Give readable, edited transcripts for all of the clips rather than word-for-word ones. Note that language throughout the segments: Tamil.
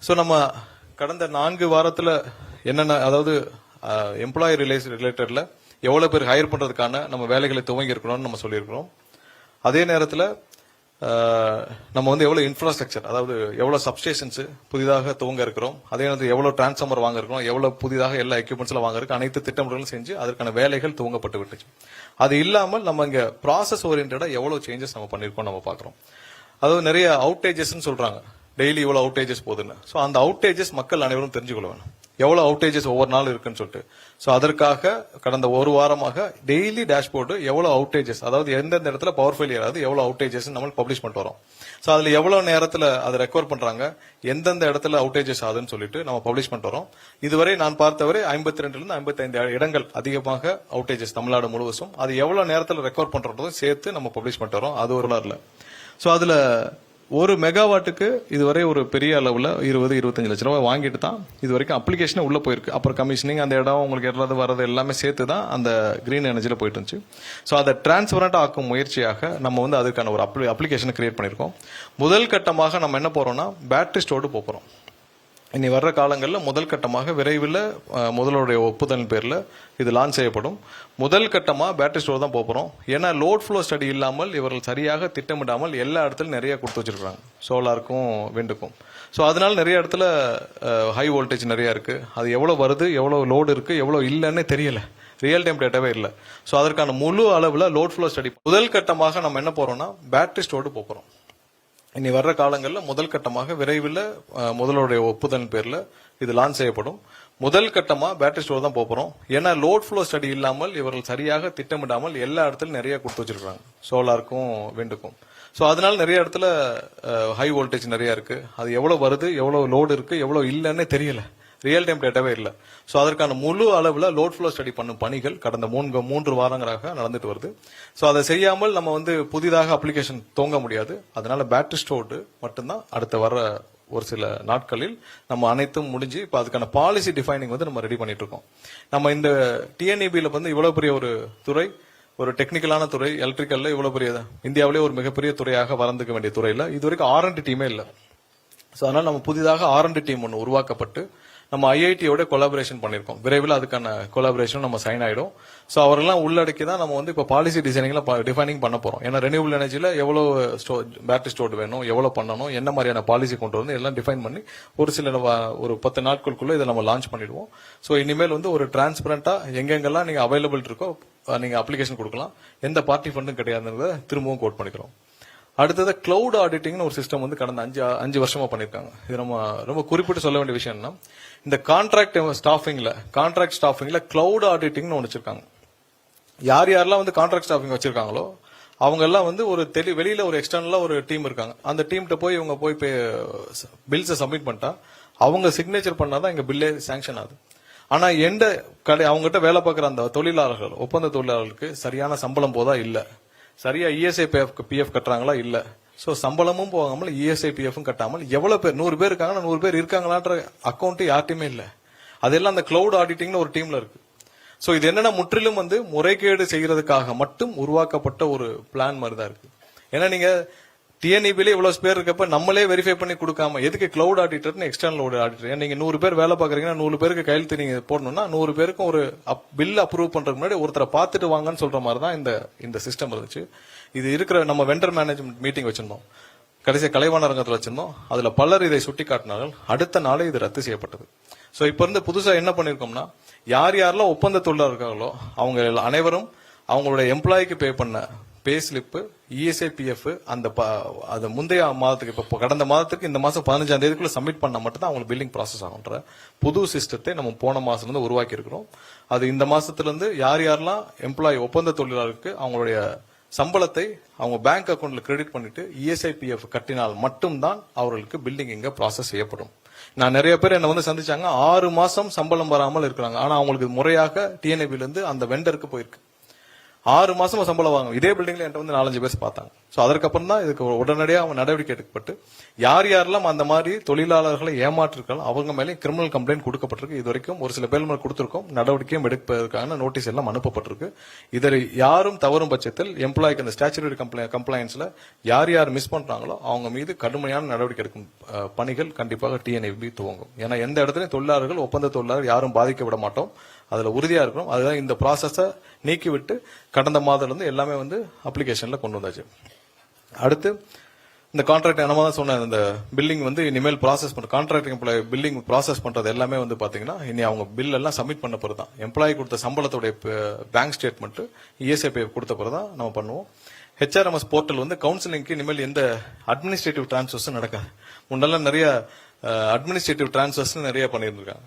ஸோ நம்ம கடந்த 4 வாரத்துல என்னென்ன, அதாவது எம்ப்ளாயி ரிலேட்டட்ல எவ்வளவு பேர் ஹையர் பண்றதுக்கான நம்ம வேலைகளை துவங்கி இருக்கணும்னு நம்ம சொல்லியிருக்கிறோம். அதே நேரத்தில் நம்ம வந்து எவ்வளவு இன்ஃப்ராஸ்ட்ரக்சர், அதாவது எவ்வளவு சப்ஸ்டேஷன்ஸ் புதிதாக துவங்க இருக்கிறோம், அதே நேரத்தில் எவ்வளவு டிரான்ஸ்ஃபார்மர் வாங்க இருக்கிறோம், எவ்வளவு புதிதாக எல்லா எக்யூப்மெண்ட்ஸ்ல வாங்க இருக்கு, அனைத்து திட்டமிடலும் செஞ்சு அதற்கான வேலைகள் துவங்கப்பட்டு விட்டுச்சு. அது இல்லாமல் நம்ம இங்க ப்ராசஸ் ஓரியன்டா எவ்வளவு சேஞ்சஸ் நம்ம பண்ணிருக்கோம் நம்ம பாக்குறோம். அதாவது நிறைய அவுட்டேஜஸ் சொல்றாங்க, டெய்லி இவ்வளவு அவுட்டேஜஸ் போகுதுன்னு. ஸோ அந்த அவுட்டேஜஸ் மக்கள் அனைவரும் தெரிஞ்சுக்கொள்ள வேணும், எவ்வளவு அவுட்டேஜஸ் ஒவ்வொரு நாள் இருக்குன்னு சொல்லிட்டு. ஸோ அதற்காக கடந்த ஒரு வாரமாக டெய்லி டேஷ்போர்டு எவ்வளவு அவுட்டேஜஸ், அதாவது எந்தெந்த இடத்துல பவர் ஃபெயிலியர் ஆகுது, எவ்வளவு அவுட்டேஜஸ் நம்ம பப்ளிஷ் பண்ணிட்டு வரோம். ஸோ அதுல எவ்வளவு நேரத்தில் அதை ரெக்கவர் பண்றாங்க, எந்தெந்த இடத்துல அவுட்டேஜஸ் ஆகுதுன்னு சொல்லிட்டு நம்ம பப்ளிஷ் பண்ணிட்டு வரோம். இதுவரை நான் பார்த்தவரை 52 55 இடங்கள் அதிகமாக அவுட்டேஜஸ் தமிழ்நாடு முழுவதும். அது எவ்வளவு நேரத்தில் ரெக்கவர் பண்றதும் சேர்த்து நம்ம பப்ளிஷ் பண்ணிட்டு வரோம். அது ஒரு நாள்ல. ஸோ அதுல ஒரு மெகாவாட்டுக்கு இதுவரை ஒரு பெரிய அளவில் 20-25 லட்சம் ரூபாய் வாங்கிட்டு தான் இது வரைக்கும் அப்ளிகேஷனே உள்ள போயிருக்கு. அப்புறம் கமிஷனிங், அந்த இடம் உங்களுக்கு ஏறது வர்றது எல்லாமே சேர்த்து தான் அந்த கிரீன் எனர்ஜியில் போயிட்டு இருந்துச்சு. ஸோ அதை டிரான்ஸ்பரண்டா ஆக்கும் முயற்சியாக நம்ம வந்து அதுக்கான ஒரு அப்ளிகேஷனை கிரியேட் பண்ணியிருக்கோம். முதல் கட்டமாக நம்ம என்ன போறோம்னா பேட்டரி ஸ்டோர்டு போறோம். இனி வர்ற காலங்களில் முதல் கட்டமாக விரைவில் முதலுடைய ஒப்புதல் பேரில் இது லான்ச் செய்யப்படும். முதல் கட்டமாக பேட்டரி ஸ்டோர் தான் போகிறோம். ஏன்னா லோட் ஃப்ளோ ஸ்டடி இல்லாமல் இவர்கள் சரியாக திட்டமிடாமல் எல்லா இடத்துலையும் நிறைய கொடுத்து வச்சிருக்காங்க, சோலாருக்கும் விண்டுக்கும். ஸோ அதனால நிறைய இடத்துல ஹை வோல்டேஜ் நிறைய இருக்கு. அது எவ்வளோ வருது, எவ்வளோ லோடு இருக்கு, எவ்வளோ இல்லைன்னு தெரியல, ரியல் டைம் டேட்டாவே இல்லை. ஸோ அதற்கான முழு அளவில் லோட் ஃப்ளோ ஸ்டடி முதல் கட்டமாக நம்ம என்ன போறோம்னா பேட்டரி ஸ்டோர்டு போகிறோம். இனி வர்ற காலங்களில் முதல் கட்டமாக விரைவில் முதலுடைய ஒப்புதல் பேரில் இது லான்ச் செய்யப்படும். முதல் கட்டமாக பேட்டரி ஸ்டோர் தான் போகிறோம். ஏன்னா லோட் ஃப்ளோ ஸ்டடி இல்லாமல் இவர்கள் சரியாக திட்டமிடாமல் எல்லா இடத்துலையும் நிறைய கொடுத்து வச்சிருக்காங்க, சோலாருக்கும் விண்டுக்கும். ஸோ அதனால நிறைய இடத்துல ஹை வோல்டேஜ் நிறைய இருக்கு. அது எவ்வளவு வருது, எவ்வளவு லோடு இருக்கு, எவ்வளவு இல்லைன்னு தெரியல, ரியல் டைம் டேட்டாவே இல்லை. ஸோ அதற்கான முழு அளவில் லோட் ஃப்ளோ ஸ்டடி பண்ணும் பணிகள் கடந்த 3 வாரங்களாக நடந்துட்டு வருது. ஸோ அதை செய்யாமல் நம்ம வந்து புதிதாக அப்ளிகேஷன் துவங்க முடியாது. அதனால பேட்டரி ஸ்டோர்டு மட்டும்தான் அடுத்த வர ஒரு சில நாட்களில் நம்ம அனைத்தும் முடிஞ்சு இப்போ அதுக்கான பாலிசி டிஃபைனிங் வந்து நம்ம ரெடி பண்ணிட்டு இருக்கோம். நம்ம இந்த டிஎன்இபியில வந்து இவ்வளவு பெரிய ஒரு துறை, ஒரு டெக்னிக்கலான துறை, எலக்ட்ரிக்கல்ல இவ்வளவு பெரிய இந்தியாவிலே ஒரு மிகப்பெரிய துறையாக வளர்ந்துக்க வேண்டிய துறையில இது வரைக்கும் R&D டீமே இல்லை. ஸோ அதனால நம்ம புதிதாக R&D டீம் ஒன்று உருவாக்கப்பட்டு நம்ம ஐஐடியோட கொலாபரேஷன் பண்ணிருக்கோம். விரைவில் அதுக்கான கொலாபரேஷன் நம்ம சைன் ஆயிடும். ஸோ அவரெல்லாம் உள்ளடக்கி தான் நம்ம வந்து இப்போ பாலிசி டிசைனிங்ல டிஃபைனிங் பண்ண போறோம். ஏன்னா ரெனியூபிள் எனர்ஜில எவ்வளவு பேட்டரி ஸ்டோர்டு வேணும், எவ்வளவு பண்ணணும், என்ன மாதிரியான பாலிசி கொண்டு வந்து எல்லாம் டிஃபைன் பண்ணி ஒரு 10 நாட்களுக்குள்ள இதை நம்ம லான்ச் பண்ணிடுவோம். ஸோ இனிமேல் வந்து ஒரு டிரான்ஸ்பரண்டா எங்கெங்கெல்லாம் நீங்க அவைலபிள் இருக்கோ நீங்க அப்ளிகேஷன் கொடுக்கலாம், எந்த பார்ட்டி ஃபண்டும் கிடையாதுன்றத திரும்பவும் கோட் பண்ணிக்கிறோம். அடுத்தது கிளவுட் ஆடிட்டிங்னு ஒரு சிஸ்டம் வந்து கடந்த 5 வருஷமா பண்ணிருக்காங்க. இது நம்ம ரொம்ப குறிப்பிட்டு சொல்ல வேண்டிய விஷயம்னா, இந்த கான்ட்ராக்ட் ஸ்டாஃபிங்ல கிளவுட் ஆடிட்டிங்னு ஒன்று வச்சிருக்காங்க. யாரெல்லாம் வந்து கான்ட்ராக்ட் ஸ்டாஃபிங் வச்சிருக்காங்களோ அவங்க எல்லாம் வந்து ஒரு வெளியில ஒரு எக்ஸ்டர்னலா ஒரு டீம் இருக்காங்க. அந்த டீம்கிட்ட போய் இவங்க போய் பில்ஸை சப்மிட் பண்ணிட்டா அவங்க சிக்னேச்சர் பண்ணாதான் எங்க பில்லே சாங்ஷன் ஆகுது. ஆனா அவங்ககிட்ட வேலை பார்க்குற அந்த தொழிலாளர்கள், ஒப்பந்த தொழிலாளர்களுக்கு சரியான சம்பளம் போதா இல்ல, சரியா இஎஸ்ஐ பிஎஃப் கட்டுறாங்களா இல்ல. சோ சம்பளமும் போகாமல் இஎஸ்ஐ பிஎஃப் கட்டாமல் எவ்வளவு பேர், 100 பேர் இருக்காங்கன்னா 100 பேர் இருக்காங்களான்ற அக்கௌண்ட் யார்ட்டுமே இல்ல. அதெல்லாம் அந்த கிளவுட் ஆடிட்டிங்னு ஒரு டீம்ல இருக்கு. சோ இது என்னன்னா முற்றிலும் வந்து முறைகேடு செய்யறதுக்காக மட்டும் உருவாக்கப்பட்ட ஒரு பிளான் மாதிரி தான் இருக்கு. ஏன்னா நீங்க டிஎன்இபில இவ்வளவு பேர் இருக்கப்ப நம்மளே வெரிஃபை பண்ணி கொடுக்காம எதுக்கு கிளவுட் ஆடிட்டர்னு எக்ஸ்டர்னல் ஆடிட்டர்? நீங்க 100 பேர் வேலை பாக்குறீங்கன்னா 100 பேருக்கு கையெழுத்து நீங்க போடணும்னா 100 பேருக்கும் ஒரு பில் அப்ரூவ் பண்றதுக்கு முன்னாடி ஒருத்தரை பார்த்துட்டு வாங்கன்னு சொல்ற மாதிரி தான் இந்த சிஸ்டம் இருந்துச்சு. இது இருக்கிற நம்ம வெண்டர் மேனேஜ்மெண்ட் மீட்டிங் வச்சிருந்தோம், கடைசியா கலைவாணர் அரங்கத்தில் வச்சிருந்தோம். அதுல பலர் இதை சுட்டி காட்டினார்கள். அடுத்த நாளே இது ரத்து செய்யப்பட்டது. சோ இப்ப இருந்து புதுசா என்ன பண்ணிருக்கோம்னா, யாரெல்லாம் ஒப்பந்த தொழிலாளர் இருக்காங்களோ அவங்க அனைவரும் அவங்களுடைய எம்ப்ளாய்க்கு பே பண்ண பே ஸ்லிப், இஎஸ்ஐ பிஎஃப் அந்த முந்தைய மாதத்துக்கு, இப்ப கடந்த மாதத்துக்கு இந்த மாசம் 15ஆம் தேதிக்குள்ள சப்மிட் பண்ண மட்டும் தான் அவங்களுக்கு பில்லிங் ப்ராசஸ் ஆகுன்ற புது சிஸ்டத்தை நம்ம போன மாசத்துல இருந்து உருவாக்கி இருக்கிறோம். அது இந்த மாசத்துல இருந்து யாரெல்லாம் எம்ப்ளாயி ஒப்பந்த தொழிலாளருக்கு அவங்களுடைய சம்பளத்தை அவங்க பேங்க் அக்கௌண்ட்ல கிரெடிட் பண்ணிட்டு இஎஸ்ஐ பிஎஃப் கட்டினால் மட்டும்தான் அவர்களுக்கு பில்லிங் இங்க ப்ராசஸ் செய்யப்படும். நான் நிறைய பேர் என்ன வந்து சந்திச்சாங்க, 6 மாசம் சம்பளம் வராமல் இருக்கிறாங்க. ஆனா அவங்களுக்கு முறையாக டிஎன்ஏபில இருந்து அந்த வெண்டருக்கு போயிருக்கு. 6 மாசமா சம்பளம் வாங்க இதே பில்டிங்ல என்கிட்ட வந்து 4-5 பேர் பார்த்தாங்க. சோ அதற்கப்புறம் தான் இதுக்கு உடனடியாக அவங்க நடவடிக்கை எடுக்கப்பட்டு யாரெல்லாம் அந்த மாதிரி தொழிலாளர்களை ஏமாற்றிருக்காலும் அவங்க மேலே கிரிமினல் கம்ப்ளைண்ட் கொடுக்கப்பட்டிருக்கு. இது வரைக்கும் ஒரு சில பேர் மேல கொடுத்திருக்கோம், நடவடிக்கையும் எடுப்பதற்கான நோட்டீஸ் எல்லாம் அனுப்பப்பட்டிருக்கு. இதை யாரும் தவறும் பட்சத்தில் எம்ப்ளாய்க்கு அந்த ஸ்டாச்சுட்டரி கம்ப்ளைண்ட்ஸ்ல யார் மிஸ் பண்றாங்களோ அவங்க மீது கடுமையான நடவடிக்கை எடுக்கும் பணிகள் கண்டிப்பாக டிஎன்ஏபி துவங்கும். ஏன்னா எந்த இடத்துலயும் தொழிலாளர்கள் ஒப்பந்த தொழிலாளர் யாரும் பாதிக்க விட மாட்டோம், அதுல உறுதியா இருக்கணும். அதுதான் இந்த ப்ராசஸ நீக்கிவிட்டு கடந்த மாதத்துல இருந்து எல்லாமே வந்து அப்ளிகேஷன்ல கொண்டு வந்தாச்சு. அடுத்து இந்த கான்ட்ராக்ட் நம்ம தான் சொன்ன இந்த பில்லிங் வந்து இனிமேல் ப்ராசஸ் பண்ற கான்ட்ராக்ட் எம்ப்ளாய் பில்லிங் ப்ராசஸ் பண்றது எல்லாமே வந்து பாத்தீங்கன்னா இனி அவங்க பில் எல்லாம் சப்மிட் பண்ண பிறகு தான் எம்ப்ளாயி கொடுத்த சம்பளத்துடைய பேங்க் ஸ்டேட்மெண்ட் இஎஸ்ஐபி கொடுத்த பிறகு தான் நம்ம பண்ணுவோம். ஹெச்ஆர்எம்எஸ் போர்ட்டல் வந்து கவுன்சிலிங்க்கு இனிமேல் எந்த அட்மினிஸ்ட்ரேட்டிவ் டிரான்ஸ்ஃபர்ஸ் நடக்காது. முன்னெல்லாம் நிறைய அட்மினிஸ்ட்ரேட்டிவ் டிரான்ஸ்ஃபர்ஸ் நிறைய பண்ணியிருக்காங்க.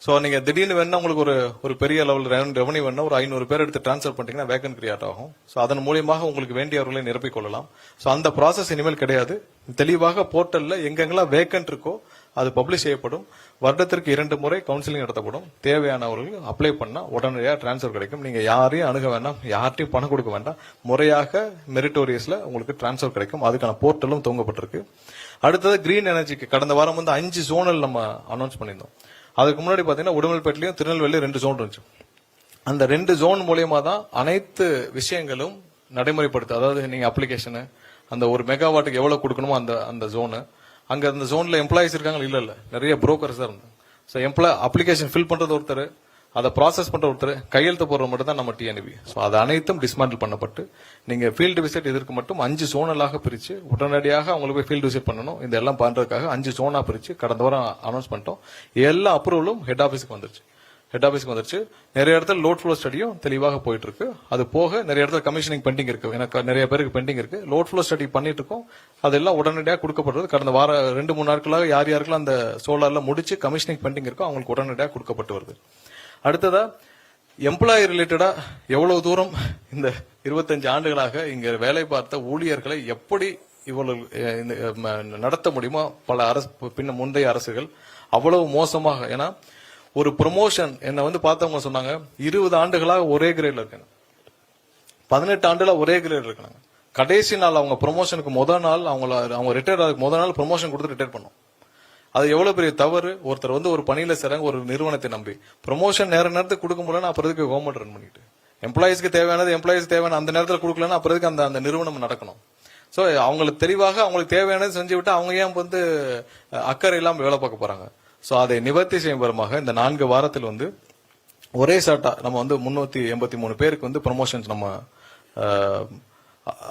சோ நீங்க திடீர்னு வேணா உங்களுக்கு ஒரு பெரிய லெவல் ரெவன்யூ வேணா ஒரு 500 பேர் எடுத்து டிரான்ஸ்ஃபர் பண்ணிட்டீங்கன்னா வேகன் கிரியேட் ஆகும். சோ அதன் மூலியமாக உங்களுக்கு வேண்டியவர்களை நிரப்பிக் கொள்ளலாம். சோ அந்த ப்ராசஸ் இனிமேல் கிடையாது. தெளிவாக போர்ட்டல்ல எங்கெங்கெல்லாம் வேகன்ட் இருக்கோ அது பப்ளிஷ் செய்யப்படும். வருடத்திற்கு 2 முறை கவுன்சிலிங் நடத்தப்படும். தேவையானவர்கள் அப்ளை பண்ணா உடனடியாக டிரான்ஸ்ஃபர் கிடைக்கும். நீங்க யாரையும் அணுக வேண்டாம், யார்ட்டையும் பணம் கொடுக்க வேண்டாம். முறையாக மெரிட்டோரியஸ்ல உங்களுக்கு டிரான்ஸ்ஃபர் கிடைக்கும். அதுக்கான போர்ட்டலும் துவங்கப்பட்டிருக்கு. அடுத்தது கிரீன் எனர்ஜிக்கு கடந்த வாரம் வந்து 5 ஜோனல் நம்ம அனௌன்ஸ் பண்ணியிருந்தோம். அதுக்கு முன்னாடி பாத்தீங்கன்னா உடுமல்பேட்டிலையும் திருநெல்வேலியும் 2 ஜோன் இருந்துச்சு. அந்த 2 ஜோன் மூலியமா தான் அனைத்து விஷயங்களும் நடைமுறைப்படுத்து. அதாவது நீங்க அப்ளிகேஷன் அந்த ஒரு மெகாவாட்டுக்கு எவ்வளவு கொடுக்கணுமோ அந்த ஜோனு அங்க அந்த ஜோன்ல எம்ப்ளாயிஸ் இருக்காங்க இல்ல நிறைய புரோக்கர்ஸ் தான் இருந்தாங்க. சோ அப்ளிகேஷன் ஃபில் பண்றது ஒருத்தர், அதை ப்ராசஸ் பண்ற ஒருத்தர், கையெழுத்து போடுற மட்டும் தான் நம்ம டிஎன்இபி. சோ அது அனைத்தும் டிஸ்மேண்டில் பண்ணப்பட்டு நீங்க ஃபீல்டு விசிட் இதற்கு மட்டும் 5 ஜோனலாக பிரிச்சு உடனடியாக அவங்களுக்கு போய் ஃபீல்டு விசிட் பண்ணணும். இதெல்லாம் பண்றதுக்காக 5 ஜோனா பிரிச்சு கடந்த வாரம் அனௌன்ஸ் பண்ணிட்டோம். எல்லா அப்ரூவலும் ஹெட் ஆபீஸ்க்கு வந்துருச்சு. நிறைய இடத்துல லோட் ஃப்ளோ ஸ்டடியும் தெளிவாக போயிட்டு இருக்கு. அது போக நிறைய இடத்துல கமிஷனிங் பெண்டிங் இருக்கு. எனக்கு நிறைய பேருக்கு பெண்டிங் இருக்கு. லோட் ஃப்ளோ ஸ்டடி பண்ணிட்டு இருக்கோம். அதெல்லாம் உடனடியாக கொடுக்கப்படுறது. கடந்த வாரம் 2-3 நாட்களாக யாருக்கெல்லாம் அந்த சோலார்ல முடிச்சு கமிஷனிங் பெண்டிங் இருக்கோ அவங்களுக்கு உடனடியாக கொடுக்கப்பட்டு வருது. அடுத்ததா எம்ப்ளாயி ரிலேட்டடா எவ்வளவு தூரம் இந்த 25 ஆண்டுகளாக இங்க வேலை பார்த்த ஊழியர்களை எப்படி இவ்வளவு நடத்த முடியுமோ பல முந்தைய அரசுகள் அவ்வளவு மோசமாக. ஏன்னா ஒரு ப்ரொமோஷன் என்ன வந்து பார்த்தவங்க சொன்னாங்க 20 ஆண்டுகளாக ஒரே கிரேட்ல இருக்காங்க, 18 ஆண்டுல ஒரே கிரேட் இருக்காங்க. கடைசி நாள் அவங்க ப்ரொமோஷனுக்கு முதல் நாள் அவங்க ரிட்டையர் ஆகுது முதல் நாள் ப்ரொமோஷன் கொடுத்து ரிட்டையர் பண்ணோம். அது எவ்வளவு பெரிய தவறு. ஒருத்தர் வந்து ஒரு பணியில சேராங்க ஒரு நிறுவனத்தை நம்பி ப்ரொமோஷன் நேரத்துக்கு கொடுக்க முடியலன்னா அப்புறதுக்கு கவர்மெண்ட் ரன் பண்ணிட்டு எம்ப்ளாயிஸ்க்கு தேவையான அந்த நேரத்தில் கொடுக்கலன்னா அப்புறதுக்கு அந்த நிறுவனம் நடக்கணும். சோ அவங்களுக்கு தெளிவாக அவங்களுக்கு தேவையானது செஞ்சு விட்டு அவங்க ஏன் வந்து அக்கறை இல்லாம வேலை பார்க்க போறாங்க. சோ அதை நிவர்த்தி செய்யும் விதமாக இந்த 4 வாரத்தில் வந்து ஒரே ஷார்ட்டா நம்ம வந்து 383 பேருக்கு வந்து ப்ரொமோஷன்ஸ் நம்ம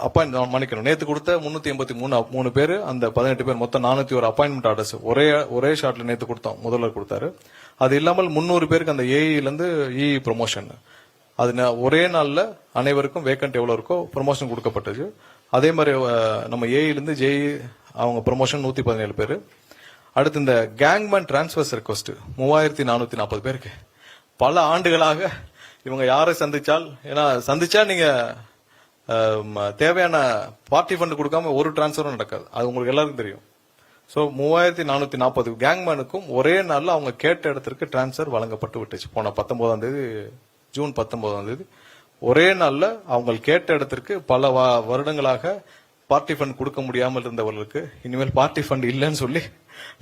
அப்பாயின்ட் பண்ணிக்கணும். நேத்து கொடுத்த 383 பேர் அந்த 18 பேர் மொத்தம் 401 அப்பாயின்மெண்ட் ஆர்டர்ஸ் ஒரே ஷாட்ல நேத்து கொடுத்தோம். முதல்வர் கொடுத்தாரு. அது இல்லாமல் 300 பேருக்கு அந்த ஏஇல இருந்து இ ப்ரொமோஷன் அது ஒரே நாள்ல அனைவருக்கும் வேக்கன்ட் எவ்வளவு இருக்கோ ப்ரொமோஷன் கொடுக்கப்பட்டது. அதே மாதிரி நம்ம ஏஇல இருந்து ஜேஇ அவங்க ப்ரொமோஷன் 117 பேரு. அடுத்து இந்த கேங்மேன் டிரான்ஸ்பர்ஸ் ரிக்வெஸ்ட் 3440 பேருக்கு பல ஆண்டுகளாக இவங்க யாரை சந்திச்சா நீங்க தேவையான பார்ட்டி ஃபண்ட் கொடுக்காம ஒரு டிரான்ஸ்பரும் நடக்காது. அது உங்களுக்கு எல்லாருக்கும் தெரியும். சோ 3440 கேங்மேனுக்கும் ஒரே நாள்ல அவங்க கேட்ட இடத்திற்கு டிரான்ஸ்பர் வழங்கப்பட்டு விட்டுச்சு. போன 19ஆம் தேதி ஜூன் 19ஆம் தேதி ஒரே நாள்ல அவங்க கேட்ட இடத்திற்கு பல வருடங்களாக பார்ட்டி ஃபண்ட் கொடுக்க முடியாமல் இருந்தவர்களுக்கு இனிமேல் பார்ட்டி ஃபண்ட் இல்லைன்னு சொல்லி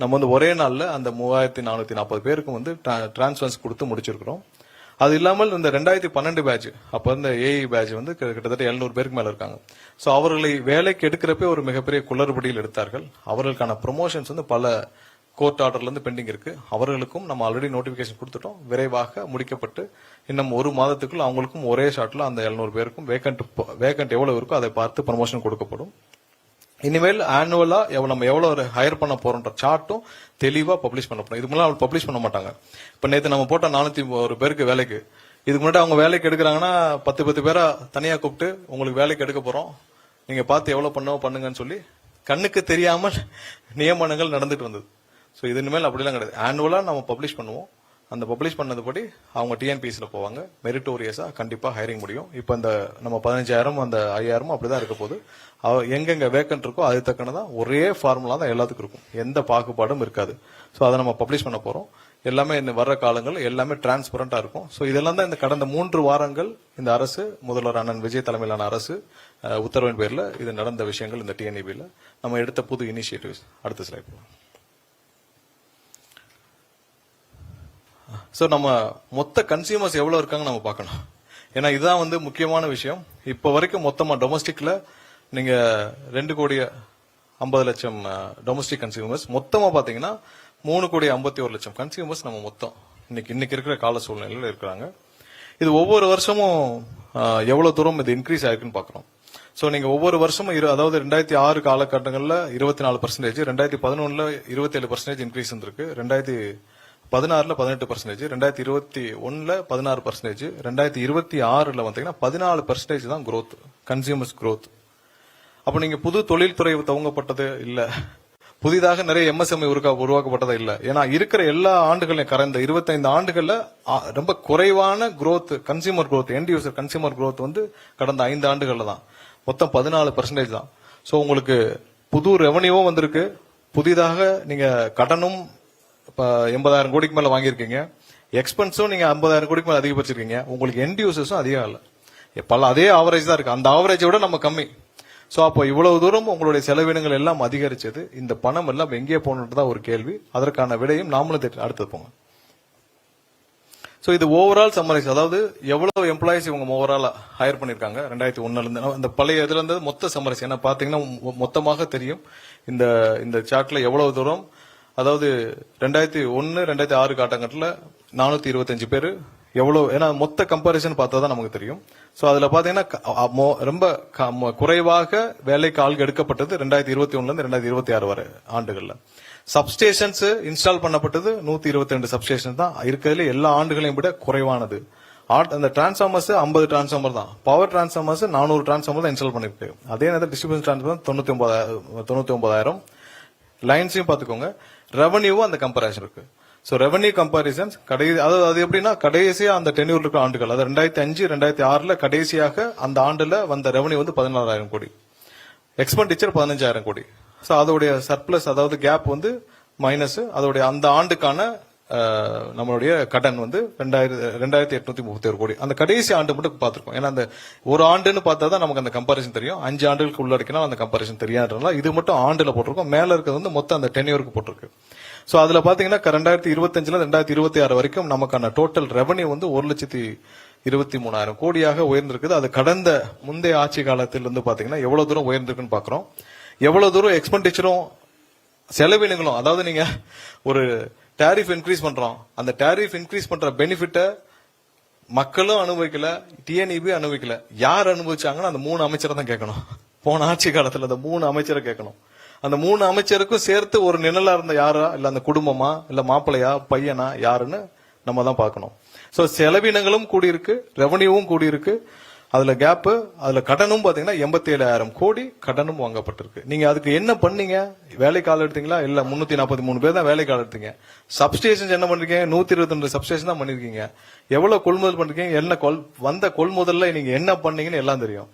நம்ம வந்து ஒரே நாள்ல அந்த 3440 பேருக்கும் வந்து டிரான்ஸ்பர்ஸ் கொடுத்து முடிச்சிருக்கிறோம். அது இல்லாமல் இந்த 2012 பேட்ச் அப்ப இந்த ஏஇ பேட்ச் வந்து கிட்டத்தட்ட 700 பேருக்கு மேல இருக்காங்க. சோ அவர்களை வேலைக்கு எடுக்கிறப்ப ஒரு மிகப்பெரிய குளறுபடியில் எடுத்தார்கள். அவர்களுக்கான ப்ரொமோஷன்ஸ் வந்து பல கோர்ட் ஆர்டர்ல இருந்து பெண்டிங் இருக்கு. அவர்களுக்கும் நம்ம ஆல்ரெடி நோட்டிபிகேஷன் கொடுத்துட்டோம். விரைவாக முடிக்கப்பட்டு இன்னும் 1 மாதத்துக்குள் அவங்களுக்கும் ஒரே ஷாட்ல அந்த 700 பேருக்கும் வேக்கன்ட் எவ்வளவு இருக்கோ அதை பார்த்து ப்ரமோஷன் கொடுக்கப்படும். இனிமேல் ஆனுவலா நம்ம எவ்வளவு ஹையர் பண்ண போறோம்ன்ற சார்ட்டும் தெளிவா பப்ளிஷ் பண்ணப்படும். இதுக்கு முன்னாடி பப்ளிஷ் பண்ண மாட்டாங்க. இப்ப நேத்து நம்ம போட்ட 401 பேருக்கு வேலைக்கு இதுக்கு முன்னாடி அவங்க வேலைக்கு எடுக்கிறாங்கன்னா 10 பேரா தனியா கூப்பிட்டு உங்களுக்கு வேலைக்கு எடுக்க போறோம், நீங்க பார்த்து எவ்வளவு பண்ணுங்கன்னு சொல்லி கண்ணுக்கு தெரியாமல் நியமனங்கள் நடந்துட்டு வந்தது. சோ இது இனிமேல் அப்படிலாம் கிடையாது. ஆனுவலா நம்ம பப்ளிஷ் பண்ணுவோம். அந்த பப்ளிஷ் பண்ணதுபடி அவங்க டிஎன்பிஎஸ்ல போவாங்க. மெரிட்டோரியஸா கண்டிப்பா ஹைரிங் முடியும். இப்ப இந்த நம்ம 15,000 அந்த 5,000 அப்படிதான் இருக்க போது. எங்கெங்க வேக்கன்ட் இருக்கோ அது தக்கனதான் ஒரே ஃபார்முலா தான் எல்லாத்துக்கும் இருக்கும். எந்த பாகுபாடும் இருக்காது. சோ அதை நம்ம பப்ளிஷ் பண்ண போறோம். எல்லாமே இந்த வர்ற காலங்கள் எல்லாமே டிரான்ஸ்பரண்டா இருக்கும். ஸோ இதெல்லாம் தான் இந்த கடந்த 3 வாரங்கள் இந்த அரசு, முதல்வர் அண்ணன் விஜய் தலைமையிலான அரசு உத்தரவின் பேர்ல இது நடந்த விஷயங்கள். இந்த டிஎன்இபியில் நம்ம எடுத்த புது இனிஷியேட்டிவ்ஸ். அடுத்த ஸ்லைட். ஸோ நம்ம மொத்த கன்சியூமர்ஸ் எவ்வளவு இருக்காங்க நம்ம பார்க்கணும். ஏன்னா இதுதான் வந்து முக்கியமான விஷயம். இப்போ வரைக்கும் மொத்தமா டொமஸ்டிக்ல நீங்க 2,50,00,000 டொமஸ்டிக் கன்சியூமர்ஸ், மொத்தமா பாத்தீங்கன்னா 3,51,00,000 கன்சியூமர்ஸ் நம்ம மொத்தம் இன்னைக்கு இருக்கிற கால சூழ்நிலையில இருக்கிறாங்க. இது ஒவ்வொரு வருஷமும் எவ்வளவு தூரம் இது இன்க்ரீஸ் ஆயிருக்குன்னு பாக்குறோம். சோ நீங்க ஒவ்வொரு வருஷமும் அதாவது 2006 காலகட்டங்கள்ல 24%, 2011ல 27% இன்க்ரீஸ் இருந்திருக்கு, 2016ல 18%, 2021ல 16%, 2026ல பாத்தீங்கன்னா 14% தான் growth, கன்சியூமர்ஸ் growth. அப்ப நீங்க புது தொழில்துறை துவங்கப்பட்டது இல்ல, புதிதாக நிறைய எம்எஸ்எம்இ உருவாக்கப்பட்டதா இல்ல. ஏன்னா இருக்கிற எல்லா ஆண்டுகளையும் கடந்த 25 ஆண்டுகள்ல ரொம்ப குறைவான growth, consumer growth, end user consumer growth வந்து கடந்த 5 ஆண்டுகள்ல தான் மொத்தம் 14% தான். சோ உங்களுக்கு புது ரெவன்யூவும் வந்திருக்கு, புதிதாக நீங்க கடனும் 80,000 கோடிக்கு மேல வாங்கியிருக்கீங்க, எக்ஸ்பென்ஸும் நீங்க 50,000 கோடிக்கு மேல அதிகப்படுத்திருக்கீங்க, உங்களுக்கு எண்ட் யூசர்ஸும் அதிகம் இல்ல, அதே ஆவரேஜ் தான் இருக்கு, அந்த ஆவரேஜை விட நம்ம கம்மி. சோ அப்போ இவ்வளவு தூரம் உங்களுடைய செலவினங்கள் எல்லாம் அதிகரிச்சது, இந்த பணம் எல்லாம் எங்கே போனதுதான் ஒரு கேள்வி. அதற்கான விடையும் நாமளும் அடுத்து போங்க. சோ இது ஓவரால் சம்மரைஸ், அதாவது எவ்வளவு எம்ப்ளாயிஸ் இவங்க ஓவரால் ஹையர் பண்ணிருக்காங்க 2001ல இருந்து, அந்த பழைய இதுல இருந்து மொத்த சம்மரைஸ். ஏன்னா பாத்தீங்கன்னா மொத்தமாக தெரியும் இந்த சார்ட்ல எவ்வளவு தூரம், அதாவது 2001 2006 காலகட்டத்தில் 425 பேரு எவ்வளவு, ஏன்னா மொத்த கம்பாரிசன் பார்த்தா தான் நமக்கு தெரியும். சோ அதுல பாத்தீங்கன்னா ரொம்ப குறைவாக வேலைக்கு ஆள்கள் எடுக்கப்பட்டது 2021ல இருந்து 2026 வரை ஆண்டுகள்ல. சப்ஸ்டேஷன்ஸ் இன்ஸ்டால் பண்ணப்பட்டது 122 சப்ஸ்டேஷன் தான் இருக்கிறதுல எல்லா ஆண்டுகளையும் விட குறைவானது. அந்த டிரான்ஸ்ஃபார்மர்ஸ் 50 டிரான்ஸ்ஃபார்மர் தான், பவர் டிரான்ஸ்ஃபார்மர்ஸ் 400 டிரான்ஸ்ஃபார்மர் தான் இன்ஸ்டால் பண்ணிருக்கு. அதே நேரத்தில் டிஸ்ட்ரிபியூஷன் டிரான்ஸ்ஃபார்மர் 99,000 லைன்ஸையும் பாத்துக்கோங்க. ரெவன்யூவும் அந்த கம்பேரிசன் இருக்கு. சோ ரெவன்யூ கம்பாரிசன்ஸ் அது எப்படின்னா கடைசியா அந்த டென்யூர் இருக்கிற ஆண்டுகள், அதாவது 2005 2006ல கடைசியாக அந்த ஆண்டுல வந்த ரெவன்யூ வந்து 16,000 கோடி, எக்ஸ்பெண்டிச்சர் 15,000 கோடி. சோ அதோடைய சர்ப்ளஸ், அதாவது கேப் வந்து மைனஸ், அதோடைய அந்த ஆண்டுக்கான நம்மளுடைய கடன் வந்து 2,831 கோடி. அந்த கடைசி ஆண்டு மட்டும் பாத்துருக்கோம். ஏன்னா அந்த ஒரு ஆண்டுன்னு பார்த்தா தான் நமக்கு அந்த கம்பாரிசன் தெரியும். 5 ஆண்டுகளுக்கு உள்ளடக்கினா அந்த கம்பாரிசன் தெரியாதுனால இது மட்டும் ஆண்டுல போட்டிருக்கோம். மேல இருக்கிறது வந்து மொத்தம் அந்த டென்யூருக்கு போட்டிருக்கு. சோ அதுல பாத்தீங்கன்னா 2025ல 2026 வரைக்கும் நமக்கான டோட்டல் ரெவன்யூ வந்து 1,23,000 கோடியாக உயர்ந்திருக்குது. அது கடந்த முந்தைய ஆட்சி காலத்தில் இருந்து பாத்தீங்கன்னா எவ்வளவு தூரம் உயர்ந்திருக்குன்னு பாக்குறோம். எவ்வளவு தூரம் எக்ஸ்பெண்டிச்சரும் செலவினங்களும், அதாவது நீங்க ஒரு டாரிஃப் இன்க்ரீஸ் பண்றோம், அந்த டாரிஃப் இன்க்ரீஸ் பண்ற பெனிஃபிட்ட மக்களும் அனுபவிக்கல, டிஎன்இபி அனுபவிக்கல. யார் அனுபவிச்சாங்கன்னா அந்த 3 அமைச்சரை தான் கேட்கணும். போன ஆட்சி காலத்துல அந்த 3 அமைச்சரை கேட்கணும். அந்த 3 அமைச்சருக்கும் சேர்த்து ஒரு நிழலா இருந்த யாரா, இல்ல அந்த குடும்பமா, இல்ல மாப்பிள்ளையா, பையனா, யாருன்னு நம்ம தான் பார்க்கணும். சோ செலவினங்களும் கூடியிருக்கு, ரெவன்யூவும் கூடியிருக்கு. அதுல கேப், அதுல கடனும் பாத்தீங்கன்னா 87,000 கோடி கடனும் வாங்கப்பட்டிருக்கு. நீங்க அதுக்கு என்ன பண்ணீங்க? வேலைக்கு ஆள் எடுத்தீங்களா? இல்ல 343 பேர் தான் வேலைக்கு ஆள் எடுத்தீங்க. சப்ஸ்டேஷன் என்ன பண்றீங்க? 122 சப்ஸ்டேஷன் தான் பண்ணிருக்கீங்க. எவ்வளவு கொள்முதல் பண்றீங்க? என்ன வந்த கொள்முதல்ல நீங்க என்ன பண்ணீங்கன்னு எல்லாம் தெரியும்.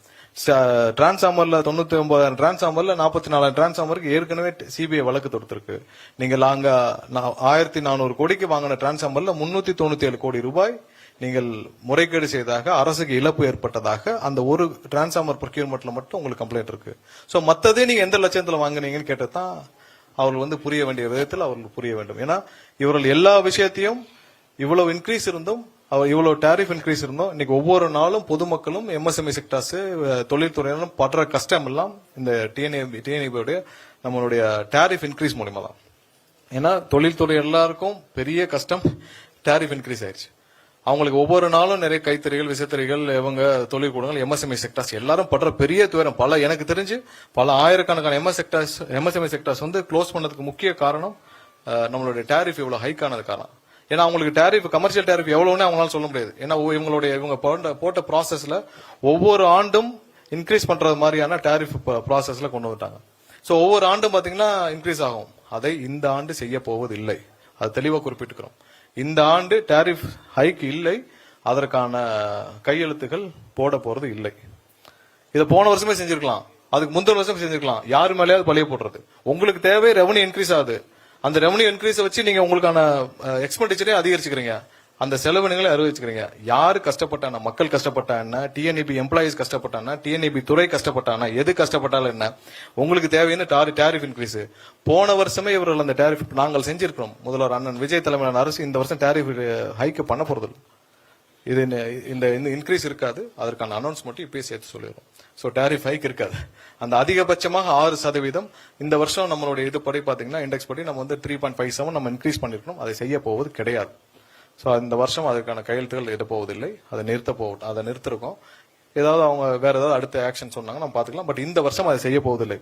டிரான்ஸ்ஃபார்மர்ல 99,000 டிரான்ஸ்ஃபார்மர்ல 44,000 டிரான்ஸ்ஃபார்மருக்கு ஏற்கனவே சிபிஐ வழக்கு தொடுத்திருக்கு. நீங்க அங்க 1,400 கோடிக்கு வாங்கின டிரான்ஸ்ஃபார்மர்ல 397 கோடி ரூபாய் நீங்கள் முறைகேடு செய்ததாக, அரசுக்கு இழப்பு ஏற்பட்டதாக அந்த ஒரு டிரான்ஸ்ஃபார்மர் ப்ரொக்யூர்மெண்ட்ல மட்டும் உங்களுக்கு கம்ப்ளைண்ட் இருக்கு. சோ மத்ததே நீங்க எந்த லட்சத்துல வாங்குனீங்கன்னு கேட்டதான் அவர்கள் வந்து புரிய வேண்டிய விதத்தில் அவர்கள் புரிய வேண்டும். ஏன்னா இவர்கள் எல்லா விஷயத்தையும் இவ்வளவு இன்க்ரீஸ் இருந்தும், இவ்வளவு டாரிஃப் இன்க்ரீஸ் இருந்தோம், இன்னைக்கு ஒவ்வொரு நாளும் பொதுமக்களும் எம்எஸ்எம்இ செக்டர்ஸ் தொழில்துறையினரும் படுற கஷ்டம் எல்லாம் இந்த டிஎன்இபியோட நம்மளுடைய டாரிஃப் இன்க்ரீஸ் மூலமா தான். ஏன்னா தொழில்துறை எல்லாருக்கும் பெரிய கஷ்டம், டாரிஃப் இன்க்ரீஸ் ஆயிடுச்சு. அவங்களுக்கு ஒவ்வொரு நாளும் நிறைய கைத்தறிகள், விசைத்தறிகள், இவங்க தொழிற்கூடங்கள், எம்எஸ்எம்இ செக்டர்ஸ் எல்லாரும் படுற பெரிய துயரம். எனக்கு தெரிஞ்சு பல ஆயிரக்கணக்கான எம்எஸ்எம்இ செக்டர்ஸ் வந்து க்ளோஸ் பண்ணதுக்கு முக்கிய காரணம் நம்மளுடைய டாரிஃப் இவ்வளவு ஹைக் ஆனது காரணம். ஏன்னா அவங்களுக்கு டாரிஃப், கமர்ஷியல் டாரிஃப் எவ்வளவுன்னு அவங்களால சொல்ல முடியாது. ஏன்னா இவங்க போட்ட ப்ராசஸ்ல ஒவ்வொரு ஆண்டும் இன்க்ரீஸ் பண்றது மாதிரியான டாரிஃப் ப்ராசஸ்ல கொண்டு வந்துட்டாங்க. சோ ஒவ்வொரு ஆண்டும் பாத்தீங்கன்னா இன்க்ரீஸ் ஆகும். அதை இந்த ஆண்டு செய்ய போவது இல்லை, அது தெளிவா குறிப்பிட்டுக்கிறோம். இந்த ஆண்டு டாரிஃப் ஹைக் இல்லை, அதற்கான கையெழுத்துகள் போட போறது இல்லை. இதை போன வருஷமே செஞ்சிருக்கலாம், அதுக்கு முந்தின வருஷம் செஞ்சிருக்கலாம். யாரு மேலேயாவது பழிய போடுறது. உங்களுக்கு தேவை ரெவன்யூ இன்க்ரீஸ் ஆகுது, அந்த ரெவன்யூ இன்க்ரீஸ் வச்சு நீங்க உங்களுக்கான எக்ஸ்பெண்டிச்சரே அதிகரிச்சுக்கிறீங்க, அந்த செலவினங்களை அறிவிச்சுக்கிறீங்க. யாரு கஷ்டப்பட்டானா, மக்கள் கஷ்டப்பட்டான்னா, டிஎன்இபி எம்ப்ளாயிஸ் கஷ்டப்பட்டானா, டிஎன்இபி துறை கஷ்டப்பட்டானா, எது கஷ்டப்பட்டாலும் என்ன, உங்களுக்கு தேவையான டாரிஃப் இன்க்ரீஸ். போன வருஷமே இவர்கள் அந்த டாரிஃப் நாங்கள் செஞ்சிருக்கிறோம். முதல்வர் அண்ணன் விஜய் தலைமையிலான அரசு இந்த வருஷம் டாரிஃப் ஹைக் பண்ண போறது இல்ல. இது இந்த இன்க்ரீஸ் இருக்காது. அதற்கான அனௌன்ஸ்மெண்ட் இப்பயே சேர்த்து சொல்லிடுறோம். சோ டாரிஃப் ஹைக் இருக்காது. அந்த அதிகபட்சமாக 6% இந்த வருஷம் நம்மளுடைய இது படி பாத்தீங்கன்னா இண்டெக்ஸ் படி நம்ம வந்து 3.57 நம்ம இன்க்ரீஸ் பண்ணிருக்கணும். அதை செய்ய போவது கிடையாது. சோ இந்த வருஷம் அதற்கான கையெழுத்துகள் எட்ட போவதில்லை. அதை நிறுத்திருக்கோம். ஏதாவது அவங்க வேற ஏதாவது அடுத்த ஆக்ஷன் சொன்னாங்க நம்ம பாத்துக்கலாம். பட் இந்த வருஷம் அதை செய்ய போவதில்லை.